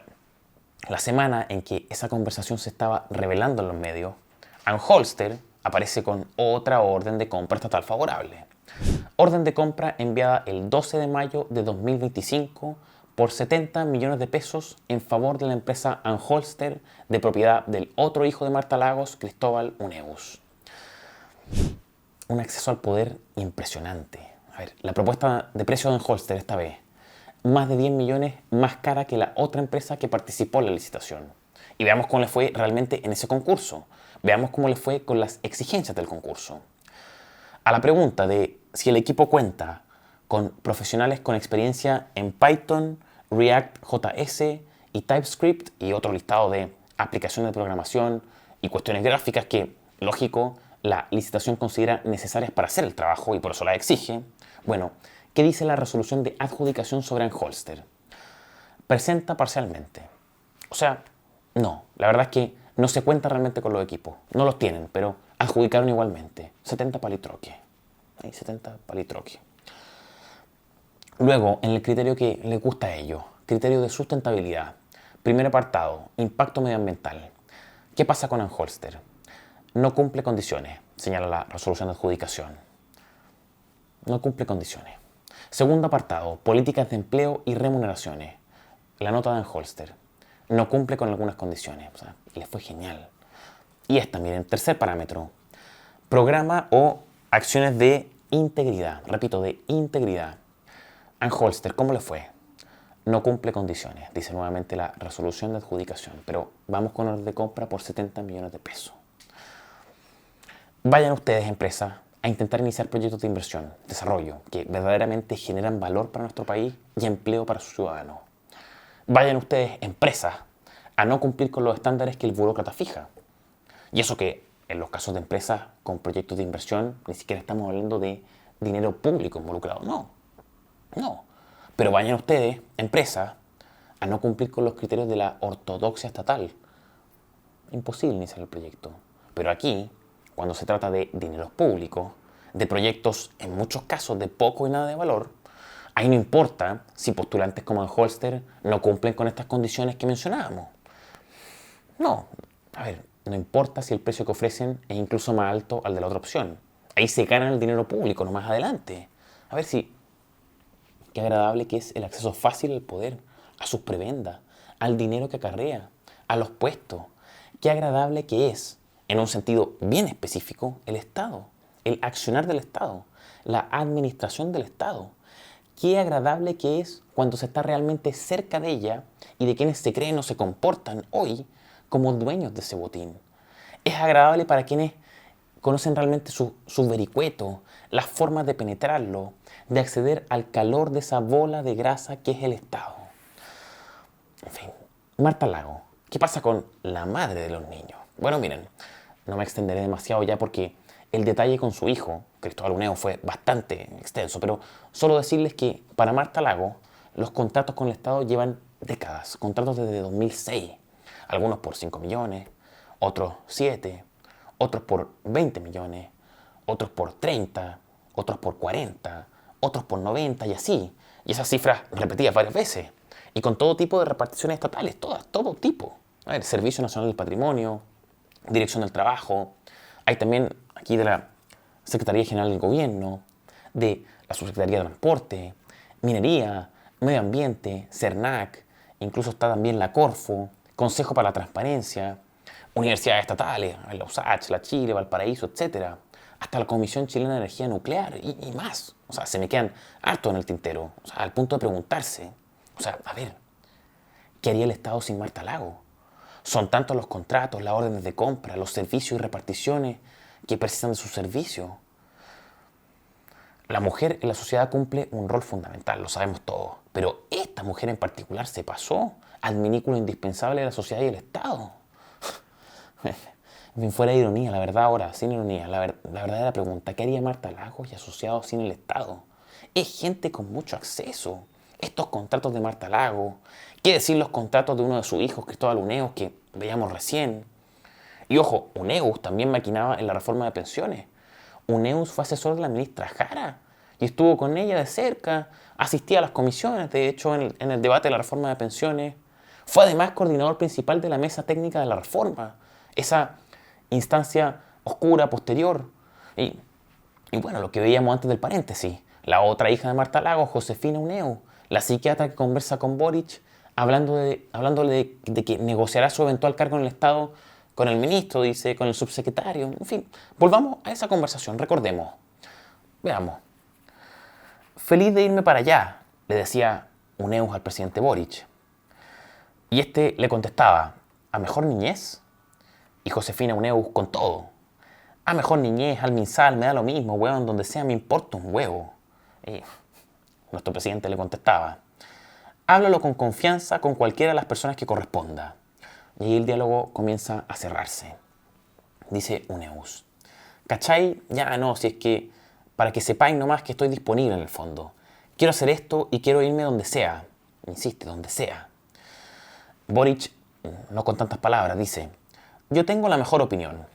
la semana en que esa conversación se estaba revelando en los medios, Anholster aparece con otra orden de compra estatal favorable. Orden de compra enviada el 12 de mayo de 2025 por 70 millones de pesos en favor de la empresa Anholster de propiedad del otro hijo de Marta Lagos, Cristóbal Uneus. Un acceso al poder impresionante. A ver, la propuesta de precio de Anholster esta vez, más de 10 millones más cara que la otra empresa que participó en la licitación. Y veamos cómo le fue realmente en ese concurso. Veamos cómo le fue con las exigencias del concurso. A la pregunta de si el equipo cuenta con profesionales con experiencia en Python, React JS y TypeScript y otro listado de aplicaciones de programación y cuestiones gráficas que, lógico, la licitación considera necesarias para hacer el trabajo y por eso la exige. Bueno, ¿qué dice la resolución de adjudicación sobre Anholster? Presenta parcialmente. O sea, no, la verdad es que no se cuenta realmente con los equipos. No los tienen, pero adjudicaron igualmente. 70 palitroques. Hay 70 palitroques. Luego, en el criterio que les gusta a ellos, criterio de sustentabilidad. Primer apartado, impacto medioambiental. ¿Qué pasa con Anholster? No cumple condiciones, señala la resolución de adjudicación. No cumple condiciones. Segundo apartado, políticas de empleo y remuneraciones. La nota de Anholster. No cumple con algunas condiciones. O sea, les fue genial. Y esta, miren, tercer parámetro. Programa o acciones de integridad. Repito, de integridad. Anholster, ¿cómo le fue? No cumple condiciones, dice nuevamente la resolución de adjudicación, pero vamos con orden de compra por 70 millones de pesos. Vayan ustedes, empresas, a intentar iniciar proyectos de inversión, desarrollo, que verdaderamente generan valor para nuestro país y empleo para sus ciudadanos. Vayan ustedes, empresas, a no cumplir con los estándares que el burócrata fija. Y eso que en los casos de empresas con proyectos de inversión ni siquiera estamos hablando de dinero público involucrado, no. Pero vayan ustedes, empresas, a no cumplir con los criterios de la ortodoxia estatal. Imposible iniciar el proyecto. Pero aquí, cuando se trata de dineros públicos, de proyectos en muchos casos de poco y nada de valor, ahí no importa si postulantes como Anholster no cumplen con estas condiciones que mencionábamos. No, no importa si el precio que ofrecen es incluso más alto al de la otra opción. Ahí se gana el dinero público, no más adelante. A ver si... Qué agradable que es el acceso fácil al poder, a sus prebendas, al dinero que acarrea, a los puestos. Qué agradable que es, en un sentido bien específico, el Estado, el accionar del Estado, la administración del Estado. Qué agradable que es cuando se está realmente cerca de ella y de quienes se creen o se comportan hoy como dueños de ese botín. Es agradable para quienes conocen realmente su vericueto, las formas de penetrarlo, de acceder al calor de esa bola de grasa que es el Estado. En fin, Marta Lago, ¿qué pasa con la madre de los niños? Bueno, miren, no me extenderé demasiado ya porque el detalle con su hijo, Cristóbal Uneo, fue bastante extenso, pero solo decirles que para Marta Lago los contratos con el Estado llevan décadas, contratos desde 2006, algunos por 5 millones, otros 7, otros por 20 millones, otros por 30, otros por 40, otros por 90 y así. Y esas cifras repetidas varias veces. Y con todo tipo de reparticiones estatales, todas, todo tipo. A ver, Servicio Nacional del Patrimonio, Dirección del Trabajo. Hay también aquí de la Secretaría General del Gobierno, de la Subsecretaría de Transporte, Minería, Medio Ambiente, CERNAC, incluso está también la Corfo, Consejo para la Transparencia, universidades estatales, la USACH, la Chile, Valparaíso, etc. Hasta la Comisión Chilena de Energía Nuclear y más. O sea, se me quedan harto en el tintero. O sea, al punto de preguntarse. O sea, a ver, ¿qué haría el Estado sin Marta Lago? Son tantos los contratos, las órdenes de compra, los servicios y reparticiones que precisan de sus servicios. La mujer en la sociedad cumple un rol fundamental, lo sabemos todos. Pero esta mujer en particular se pasó al minículo indispensable de la sociedad y el Estado. En fin, fuera de ironía, la verdad ahora, sin ironía, la verdadera pregunta, ¿qué haría Marta Lagos y asociados sin el Estado? Es gente con mucho acceso. Estos contratos de Marta Lagos, ¿qué decir los contratos de uno de sus hijos, Cristóbal Uneus, que veíamos recién? Y ojo, Uneus también maquinaba en la reforma de pensiones. Uneus fue asesor de la ministra Jara y estuvo con ella de cerca, asistía a las comisiones, de hecho, en el debate de la reforma de pensiones. Fue además coordinador principal de la mesa técnica de la reforma, esa instancia oscura posterior. Y bueno, lo que veíamos antes del paréntesis, la otra hija de Marta Lagos, Josefina Uneo, la psiquiatra que conversa con Boric, hablándole de que negociará su eventual cargo en el Estado con el ministro, dice, con el subsecretario. En fin, volvamos a esa conversación, recordemos. Veamos. Feliz de irme para allá, le decía Uneus al presidente Boric. Y este le contestaba, ¿a mejor niñez? Y Josefina Uneus con todo. A mejor niñez, al MinSal, me da lo mismo, weón, donde sea me importa un huevo. Y nuestro presidente le contestaba, háblalo con confianza con cualquiera de las personas que corresponda. Y ahí el diálogo comienza a cerrarse. Dice Uneus, ¿cachai? Ya no, si es que para que sepáis nomás que estoy disponible en el fondo. Quiero hacer esto y quiero irme donde sea. Insiste, donde sea. Boric, no con tantas palabras, dice, yo tengo la mejor opinión.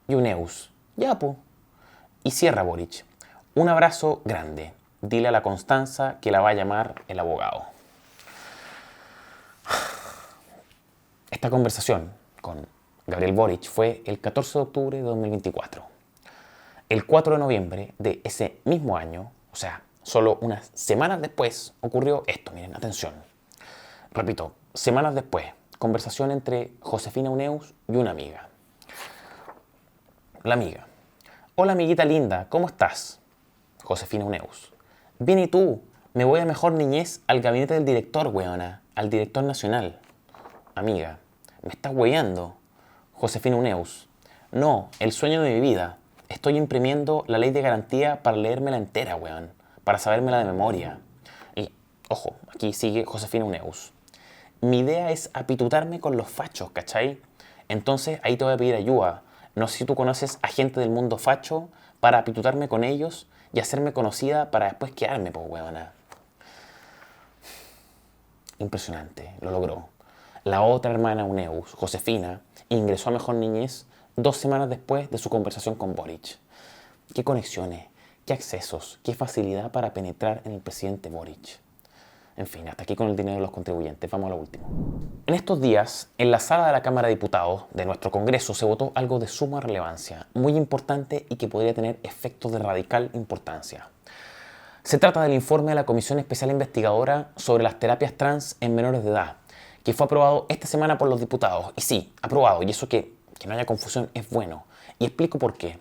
Y Uneus, ya po. Y cierra Boric, un abrazo grande. dile a la Constanza que la va a llamar el abogado. Esta conversación con Gabriel Boric fue el 14 de octubre de 2024. El 4 de noviembre de ese mismo año, o sea, solo unas semanas después, ocurrió esto. Miren, atención. Repito, semanas después, conversación entre Josefina Uneus y una amiga. La amiga. Hola amiguita linda, ¿cómo estás? Josefina Uneus. Bien, ¿y tú? Me voy a mejor niñez al gabinete del director, weona, al director nacional. Amiga. ¿Me estás weyando? Josefina Uneus. No, el sueño de mi vida. Estoy imprimiendo la ley de garantía para leérmela entera, weón. Para sabérmela de memoria. Y, ojo, aquí sigue Josefina Uneus. Mi idea es apitutarme con los fachos, ¿cachai? Entonces ahí te voy a pedir ayuda. No sé si tú conoces a gente del mundo facho para apitutarme con ellos y hacerme conocida para después quedarme, pues, weona. Impresionante, lo logró. La otra hermana Uneus, Josefina, ingresó a Mejor Niñez 2 semanas después de su conversación con Boric. ¿Qué conexiones? ¿Qué accesos? ¿Qué facilidad para penetrar en el presidente Boric? En fin, hasta aquí con el dinero de los contribuyentes. Vamos a lo último. En estos días, en la sala de la Cámara de Diputados de nuestro Congreso se votó algo de suma relevancia, muy importante y que podría tener efectos de radical importancia. Se trata del informe de la Comisión Especial Investigadora sobre las terapias trans en menores de edad, que fue aprobado esta semana por los diputados. Y sí, aprobado, y eso que no haya confusión es bueno. Y explico por qué.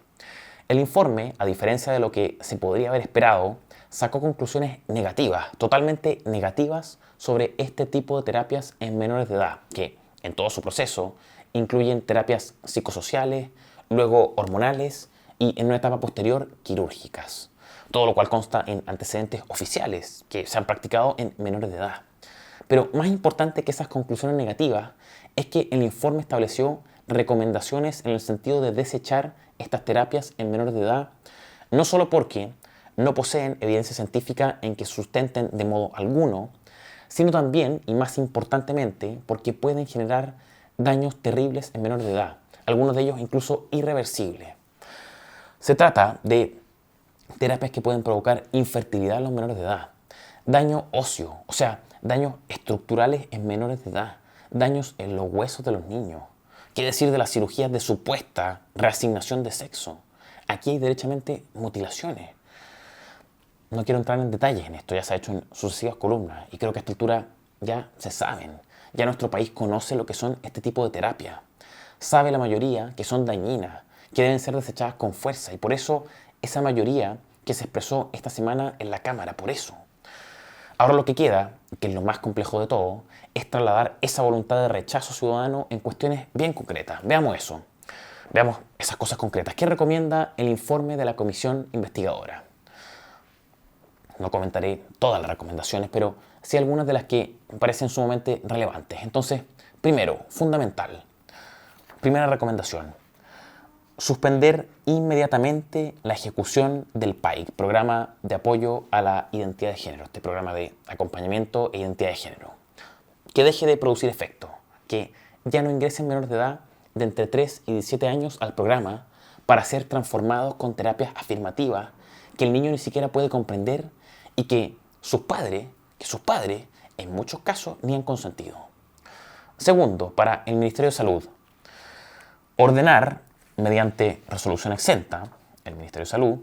El informe, a diferencia de lo que se podría haber esperado, sacó conclusiones negativas, totalmente negativas, sobre este tipo de terapias en menores de edad, que en todo su proceso incluyen terapias psicosociales, luego hormonales y en una etapa posterior quirúrgicas. Todo lo cual consta en antecedentes oficiales que se han practicado en menores de edad. Pero más importante que esas conclusiones negativas es que el informe estableció recomendaciones en el sentido de desechar estas terapias en menores de edad, no solo porque no poseen evidencia científica en que sustenten de modo alguno, sino también, y más importantemente, porque pueden generar daños terribles en menores de edad, algunos de ellos incluso irreversibles. Se trata de terapias que pueden provocar infertilidad en los menores de edad, daño óseo, o sea, daños estructurales en menores de edad, daños en los huesos de los niños. ¿Qué decir de las cirugías de supuesta reasignación de sexo? Aquí hay derechamente mutilaciones. No quiero entrar en detalles en esto, ya se ha hecho en sucesivas columnas y creo que a esta altura ya se saben. Ya nuestro país conoce lo que son este tipo de terapias. Sabe la mayoría que son dañinas, que deben ser desechadas con fuerza y por eso esa mayoría que se expresó esta semana en la Cámara, por eso. Ahora lo que queda, que es lo más complejo de todo, es trasladar esa voluntad de rechazo ciudadano en cuestiones bien concretas. Veamos eso. Veamos esas cosas concretas. ¿Qué recomienda el informe de la comisión investigadora? No comentaré todas las recomendaciones, pero sí algunas de las que me parecen sumamente relevantes. Entonces, primero, fundamental. Primera recomendación. Suspender inmediatamente la ejecución del PAIC, Programa de Apoyo a la Identidad de Género, este programa de acompañamiento e identidad de género. Que deje de producir efecto, que ya no ingresen menores de edad de entre 3 y 17 años al programa para ser transformados con terapias afirmativas que el niño ni siquiera puede comprender y que sus padres en muchos casos ni han consentido. Segundo, para el Ministerio de Salud, ordenar mediante resolución exenta, el Ministerio de Salud,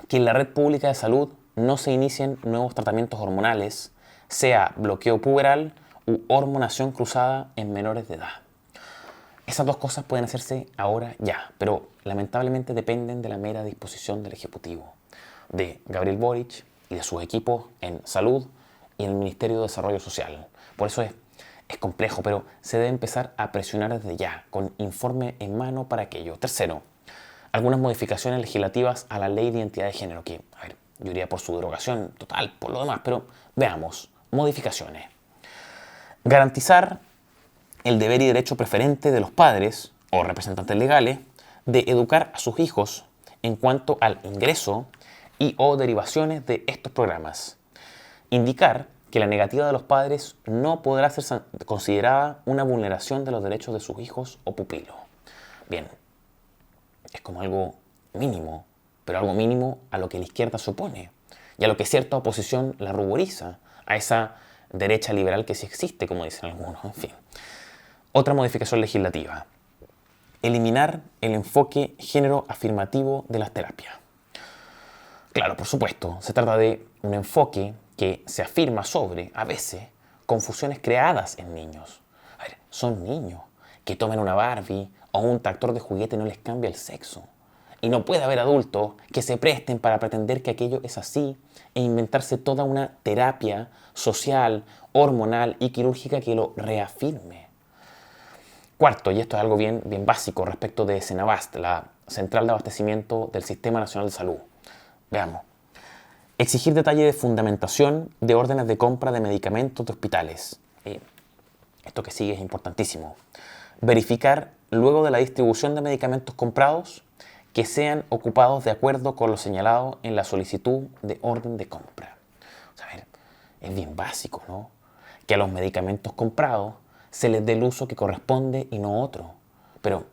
que en la red pública de salud no se inicien nuevos tratamientos hormonales, sea bloqueo puberal u hormonación cruzada en menores de edad. Esas dos cosas pueden hacerse ahora ya, pero lamentablemente dependen de la mera disposición del Ejecutivo, de Gabriel Boric y de sus equipos en salud y en el Ministerio de Desarrollo Social. Por eso es complejo, pero se debe empezar a presionar desde ya, con informe en mano para aquello. Tercero, algunas modificaciones legislativas a la Ley de Identidad de Género, que, yo iría por su derogación total, por lo demás, pero veamos, modificaciones. Garantizar el deber y derecho preferente de los padres o representantes legales de educar a sus hijos en cuanto al ingreso y o derivaciones de estos programas. Indicar que la negativa de los padres no podrá ser considerada una vulneración de los derechos de sus hijos o pupilos. Bien, es como algo mínimo, pero algo mínimo a lo que la izquierda se opone. y a lo que cierta oposición la ruboriza, a esa derecha liberal que sí existe, como dicen algunos, en fin. Otra modificación legislativa: eliminar el enfoque género afirmativo de las terapias. Claro, por supuesto, se trata de un enfoque que se afirma sobre, a veces, confusiones creadas en niños. A ver, son niños. Que tomen una Barbie o un tractor de juguete no les cambia el sexo. Y no puede haber adultos que se presten para pretender que aquello es así e inventarse toda una terapia social, hormonal y quirúrgica que lo reafirme. Cuarto, y esto es algo bien básico respecto de Senabast, la Central de Abastecimiento del Sistema Nacional de Salud. Veamos. Exigir detalle de fundamentación de órdenes de compra de medicamentos de hospitales. Esto que sigue es importantísimo. Verificar, luego de la distribución de medicamentos comprados, que sean ocupados de acuerdo con lo señalado en la solicitud de orden de compra. O sea, a ver, es bien básico, ¿no? Que a los medicamentos comprados se les dé el uso que corresponde y no otro. Pero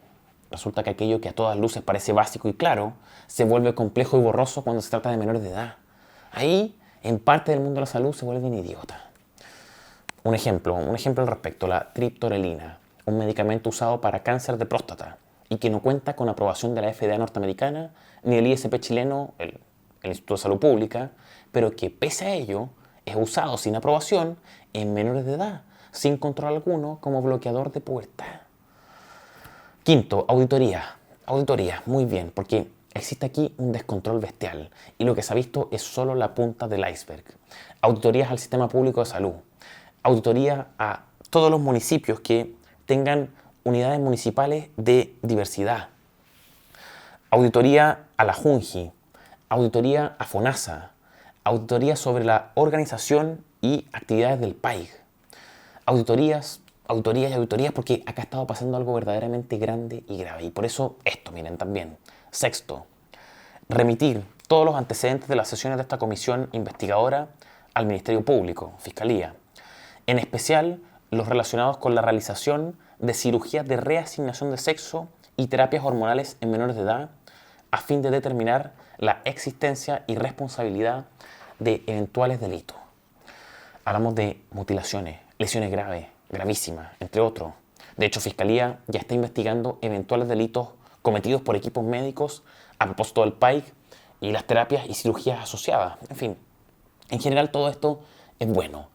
resulta que aquello que a todas luces parece básico y claro, se vuelve complejo y borroso cuando se trata de menores de edad. Ahí, en parte del mundo de la salud, se vuelven idiotas. Un ejemplo al respecto: la triptorelina, un medicamento usado para cáncer de próstata y que no cuenta con aprobación de la FDA norteamericana ni del ISP chileno, el Instituto de Salud Pública, pero que pese a ello es usado sin aprobación en menores de edad, sin control alguno, como bloqueador de pubertad. Quinto, auditoría. Auditoría, muy bien, porque existe aquí un descontrol bestial y lo que se ha visto es solo la punta del iceberg. Auditorías al sistema público de salud. Auditoría a todos los municipios que tengan unidades municipales de diversidad. Auditoría a la Junji. Auditoría a FONASA. Auditoría sobre la organización y actividades del PAIG. Auditorías porque acá ha estado pasando algo verdaderamente grande y grave. Y por eso esto, miren, también. Sexto, remitir todos los antecedentes de las sesiones de esta comisión investigadora al Ministerio Público, Fiscalía. En especial, los relacionados con la realización de cirugías de reasignación de sexo y terapias hormonales en menores de edad, a fin de determinar la existencia y responsabilidad de eventuales delitos. Hablamos de mutilaciones, lesiones graves, gravísimas, entre otros. De hecho, Fiscalía ya está investigando eventuales delitos cometidos por equipos médicos a propósito del PAIC y las terapias y cirugías asociadas. En fin, en general todo esto es bueno,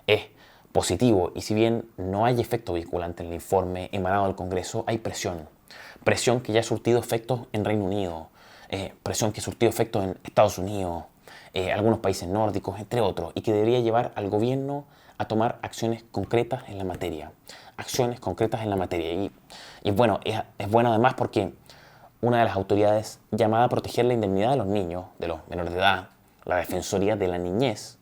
es positivo, y si bien no hay efecto vinculante en el informe emanado del Congreso, hay presión. Presión que ya ha surtido efectos en Reino Unido, presión que ha surtido efectos en Estados Unidos, algunos países nórdicos, entre otros, y que debería llevar al gobierno a tomar acciones concretas en la materia. Acciones concretas en la materia. Y bueno, es bueno además porque una de las autoridades llamada a proteger la indemnidad de los niños, de los menores de edad, la Defensoría de la Niñez,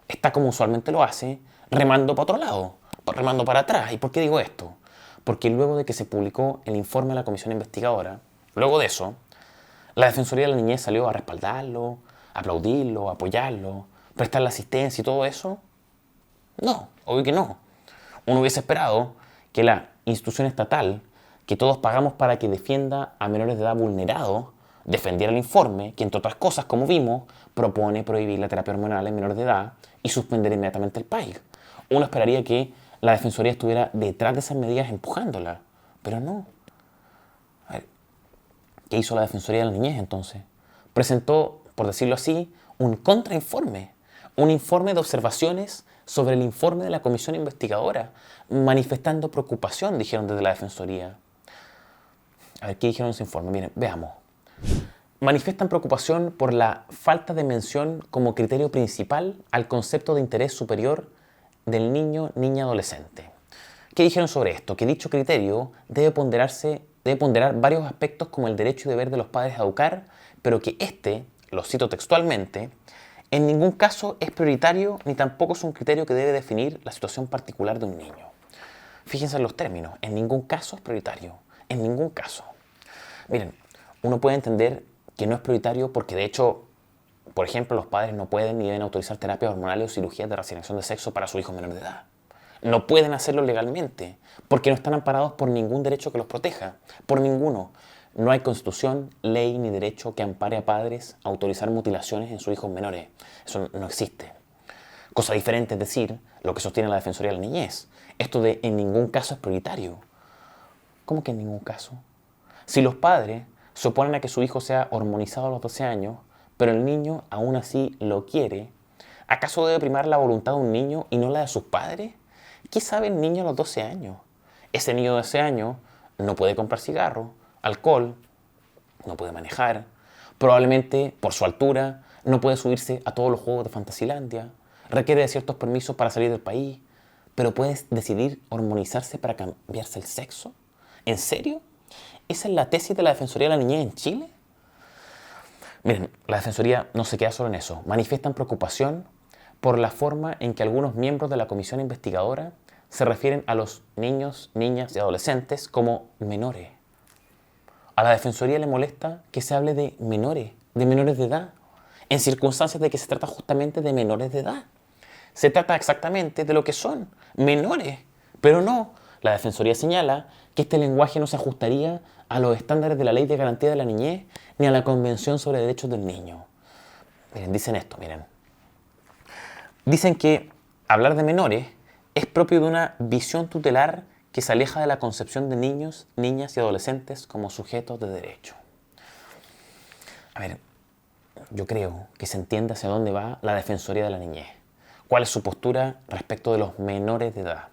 está, como usualmente lo hace, remando para otro lado, remando para atrás. ¿Y por qué digo esto? Porque luego de que se publicó el informe de la comisión investigadora, luego de eso, la Defensoría de la Niñez salió a respaldarlo, aplaudirlo, apoyarlo, prestarle asistencia y todo eso. No, obvio que no. Uno hubiese esperado que la institución estatal que todos pagamos para que defienda a menores de edad vulnerados defendiera el informe que, entre otras cosas, como vimos, propone prohibir la terapia hormonal en menores de edad y suspender inmediatamente el PAIG. Uno esperaría que la Defensoría estuviera detrás de esas medidas empujándolas, pero no. A ver, ¿qué hizo la Defensoría de la Niñez entonces? Presentó, por decirlo así, un contrainforme, un informe de observaciones sobre el informe de la comisión investigadora, manifestando preocupación, dijeron desde la Defensoría. A ver, ¿qué dijeron en ese informe? Miren, veamos. Manifiestan preocupación por la falta de mención como criterio principal al concepto de interés superior del niño, niña, adolescente. ¿Qué dijeron sobre esto? Que dicho criterio debe ponderar varios aspectos como el derecho y deber de los padres a educar, pero que este, lo cito textualmente, en ningún caso es prioritario ni tampoco es un criterio que debe definir la situación particular de un niño. Fíjense en los términos, en ningún caso es prioritario, en ningún caso. Miren, uno puede entender que no es prioritario porque de hecho, por ejemplo, los padres no pueden ni deben autorizar terapias hormonales o cirugías de reasignación de sexo para su hijo menor de edad. No pueden hacerlo legalmente porque no están amparados por ningún derecho que los proteja, por ninguno. No hay constitución, ley ni derecho que ampare a padres a autorizar mutilaciones en sus hijos menores. Eso no existe. Cosa diferente es decir lo que sostiene la Defensoría de la Niñez. Esto de en ningún caso es prioritario. ¿Cómo que en ningún caso? Si los padres se oponen a que su hijo sea hormonizado a los 12 años, pero el niño aún así lo quiere, ¿acaso debe primar la voluntad de un niño y no la de sus padres? ¿Qué sabe el niño a los 12 años? Ese niño de 12 años no puede comprar cigarro, alcohol, no puede manejar, probablemente por su altura no puede subirse a todos los juegos de Fantasilandia, requiere de ciertos permisos para salir del país, pero puede decidir hormonizarse para cambiarse el sexo. ¿En serio? ¿Esa es la tesis de la Defensoría de la Niñez en Chile? Miren, la Defensoría no se queda solo en eso. Manifiestan preocupación por la forma en que algunos miembros de la comisión investigadora se refieren a los niños, niñas y adolescentes como menores. A la Defensoría le molesta que se hable de menores de edad, en circunstancias de que se trata justamente de menores de edad. Se trata exactamente de lo que son, menores. Pero no, la Defensoría señala que este lenguaje no se ajustaría a los estándares de la Ley de Garantía de la Niñez ni a la Convención sobre Derechos del Niño. Miren, dicen esto, miren. Dicen que hablar de menores es propio de una visión tutelar que se aleja de la concepción de niños, niñas y adolescentes como sujetos de derecho. A ver, yo creo que se entiende hacia dónde va la Defensoría de la Niñez. ¿Cuál es su postura respecto de los menores de edad?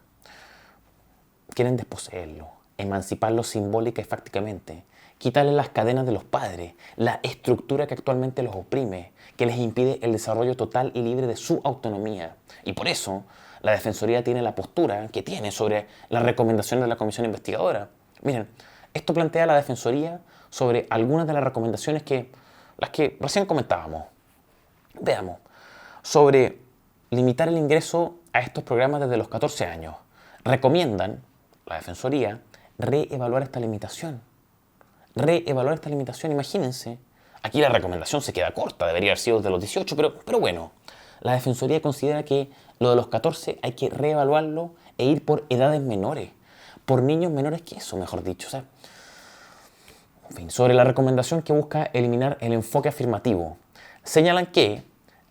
Quieren desposeerlo, emanciparlo simbólica y fácticamente, quitarle las cadenas de los padres, la estructura que actualmente los oprime, que les impide el desarrollo total y libre de su autonomía. Y por eso, la Defensoría tiene la postura que tiene sobre las recomendaciones de la comisión investigadora. Miren, esto plantea la Defensoría sobre algunas de las recomendaciones las que recién comentábamos. Veamos, sobre limitar el ingreso a estos programas desde los 14 años. Recomiendan, la Defensoría, reevaluar esta limitación. Reevaluar esta limitación, imagínense. Aquí la recomendación se queda corta, debería haber sido de los 18, pero bueno. La Defensoría considera que lo de los 14 hay que reevaluarlo e ir por edades menores, por niños menores que eso, mejor dicho. O sea, en fin, sobre la recomendación que busca eliminar el enfoque afirmativo. Señalan que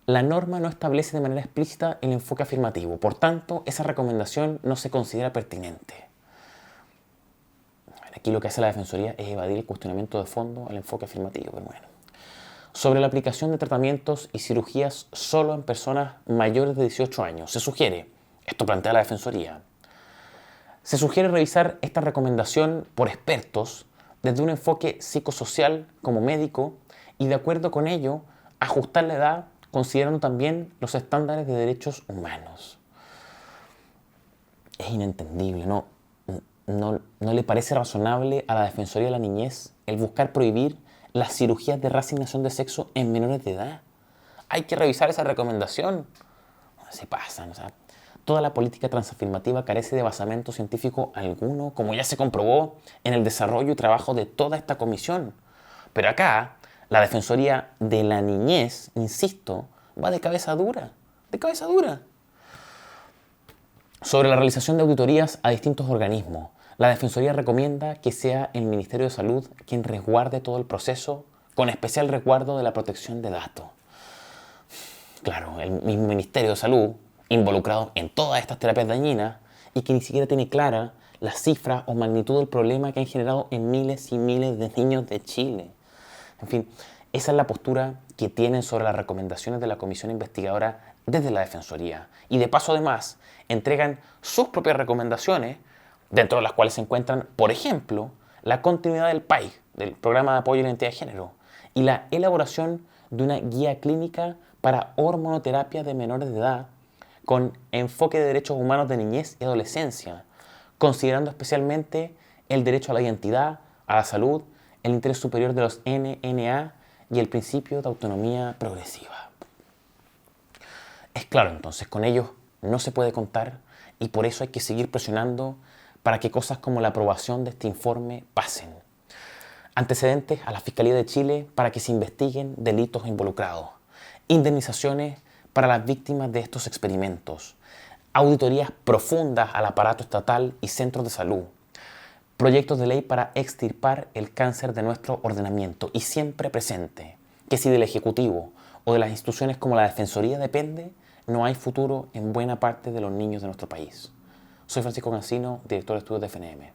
la norma no establece de manera explícita el enfoque afirmativo, por tanto, esa recomendación no se considera pertinente. Aquí lo que hace la Defensoría es evadir el cuestionamiento de fondo al enfoque afirmativo, pero bueno. Sobre la aplicación de tratamientos y cirugías solo en personas mayores de 18 años, se sugiere, esto plantea la Defensoría, se sugiere revisar esta recomendación por expertos desde un enfoque psicosocial como médico y de acuerdo con ello ajustar la edad considerando también los estándares de derechos humanos. Es inentendible, ¿no le parece razonable a la Defensoría de la Niñez el buscar prohibir las cirugías de reasignación de sexo en menores de edad? Hay que revisar esa recomendación. Se pasan, o sea, toda la política transafirmativa carece de basamento científico alguno, como ya se comprobó en el desarrollo y trabajo de toda esta comisión. Pero acá, la Defensoría de la Niñez, insisto, va de cabeza dura, de cabeza dura. Sobre la realización de auditorías a distintos organismos, la Defensoría recomienda que sea el Ministerio de Salud quien resguarde todo el proceso, con especial resguardo de la protección de datos. Claro, el mismo Ministerio de Salud, involucrado en todas estas terapias dañinas y que ni siquiera tiene clara la cifra o magnitud del problema que han generado en miles y miles de niños de Chile. En fin, esa es la postura que tienen sobre las recomendaciones de la comisión investigadora desde la Defensoría. Y de paso, además, entregan sus propias recomendaciones, dentro de las cuales se encuentran, por ejemplo, la continuidad del PAI, del Programa de Apoyo a la Identidad de Género, y la elaboración de una guía clínica para hormonoterapia de menores de edad con enfoque de derechos humanos de niñez y adolescencia, considerando especialmente el derecho a la identidad, a la salud, el interés superior de los NNA y el principio de autonomía progresiva. Es claro, entonces, con ellos no se puede contar y por eso hay que seguir presionando para que cosas como la aprobación de este informe pasen. Antecedentes a la Fiscalía de Chile para que se investiguen delitos involucrados. Indemnizaciones para las víctimas de estos experimentos. Auditorías profundas al aparato estatal y centros de salud. Proyectos de ley para extirpar el cáncer de nuestro ordenamiento y siempre presente que si del Ejecutivo o de las instituciones como la Defensoría depende, no hay futuro en buena parte de los niños de nuestro país. Soy Francisco Cancino, director de estudios de FNM.